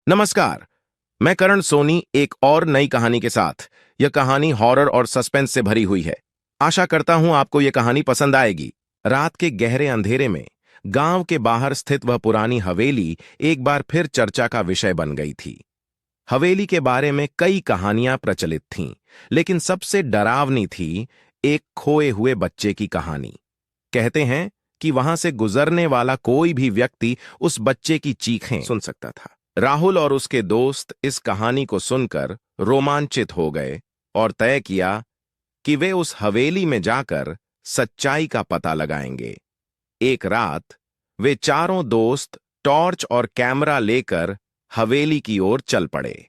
नमस्कार। मैं करण सोनी एक और नई कहानी के साथ। यह कहानी हॉरर और सस्पेंस से भरी हुई है। आशा करता हूं आपको यह कहानी पसंद आएगी। रात के गहरे अंधेरे में गांव के बाहर स्थित वह पुरानी हवेली एक बार फिर चर्चा का विषय बन गई थी। हवेली के बारे में कई कहानियां प्रचलित थीं, लेकिन सबसे डरावनी थी एक खोए हुए बच्चे की कहानी। कहते हैं कि वहां से गुजरने वाला कोई भी व्यक्ति उस बच्चे की चीखें सुन सकता था। राहुल और उसके दोस्त इस कहानी को सुनकर रोमांचित हो गए और तय किया कि वे उस हवेली में जाकर सच्चाई का पता लगाएंगे। एक रात वे चारों दोस्त टॉर्च और कैमरा लेकर हवेली की ओर चल पड़े।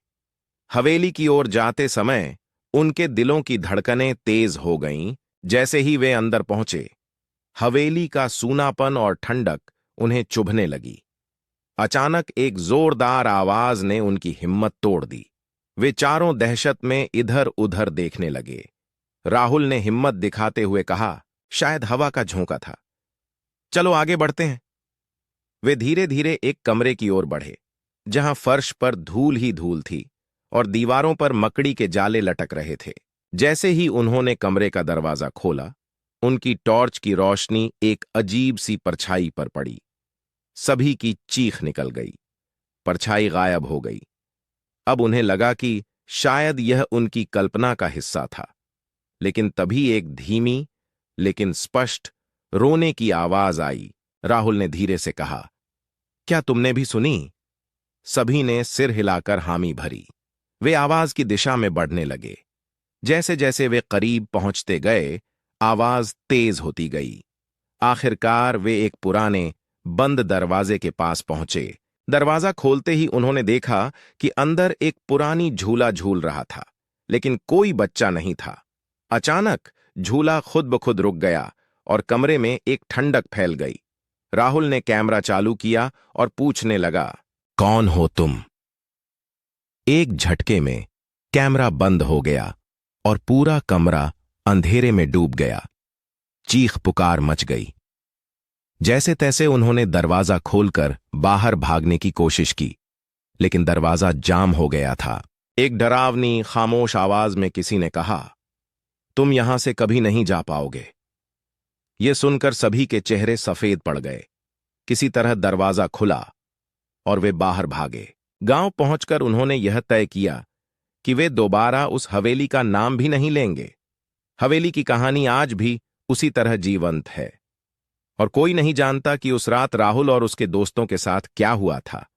हवेली की ओर जाते समय उनके दिलों की धड़कनें तेज हो गईं। जैसे ही वे अंदर पहुंचे, हवेली का सूनापन और ठंडक उन्हें चुभने लगी। अचानक एक जोरदार आवाज ने उनकी हिम्मत तोड़ दी। वे चारों दहशत में इधर उधर देखने लगे। राहुल ने हिम्मत दिखाते हुए कहा, शायद हवा का झोंका था। चलो आगे बढ़ते हैं। वे धीरे धीरे एक कमरे की ओर बढ़े, जहां फर्श पर धूल ही धूल थी और दीवारों पर मकड़ी के जाले लटक रहे थे। जैसे ही उन्होंने कमरे का दरवाजा खोला, उनकी टॉर्च की रोशनी एक अजीब सी परछाई पर पड़ी। सभी की चीख निकल गई। परछाई गायब हो गई। अब उन्हें लगा कि शायद यह उनकी कल्पना का हिस्सा था। लेकिन तभी एक धीमी लेकिन स्पष्ट रोने की आवाज आई। राहुल ने धीरे से कहा, क्या तुमने भी सुनी? सभी ने सिर हिलाकर हामी भरी। वे आवाज की दिशा में बढ़ने लगे। जैसे जैसे वे करीब पहुंचते गए, आवाज तेज होती गई। आखिरकार वे एक पुराने बंद दरवाजे के पास पहुंचे। दरवाजा खोलते ही उन्होंने देखा कि अंदर एक पुरानी झूला झूल रहा था, लेकिन कोई बच्चा नहीं था। अचानक झूला खुद ब खुद रुक गया और कमरे में एक ठंडक फैल गई। राहुल ने कैमरा चालू किया और पूछने लगा, कौन हो तुम? एक झटके में कैमरा बंद हो गया और पूरा कमरा अंधेरे में डूब गया। चीख पुकार मच गई। जैसे तैसे उन्होंने दरवाजा खोलकर बाहर भागने की कोशिश की, लेकिन दरवाजा जाम हो गया था। एक डरावनी खामोश आवाज में किसी ने कहा, तुम यहां से कभी नहीं जा पाओगे। यह सुनकर सभी के चेहरे सफेद पड़ गए। किसी तरह दरवाजा खुला और वे बाहर भागे। गांव पहुंचकर उन्होंने यह तय किया कि वे दोबारा उस हवेली का नाम भी नहीं लेंगे। हवेली की कहानी आज भी उसी तरह जीवंत है और कोई नहीं जानता कि उस रात राहुल और उसके दोस्तों के साथ क्या हुआ था।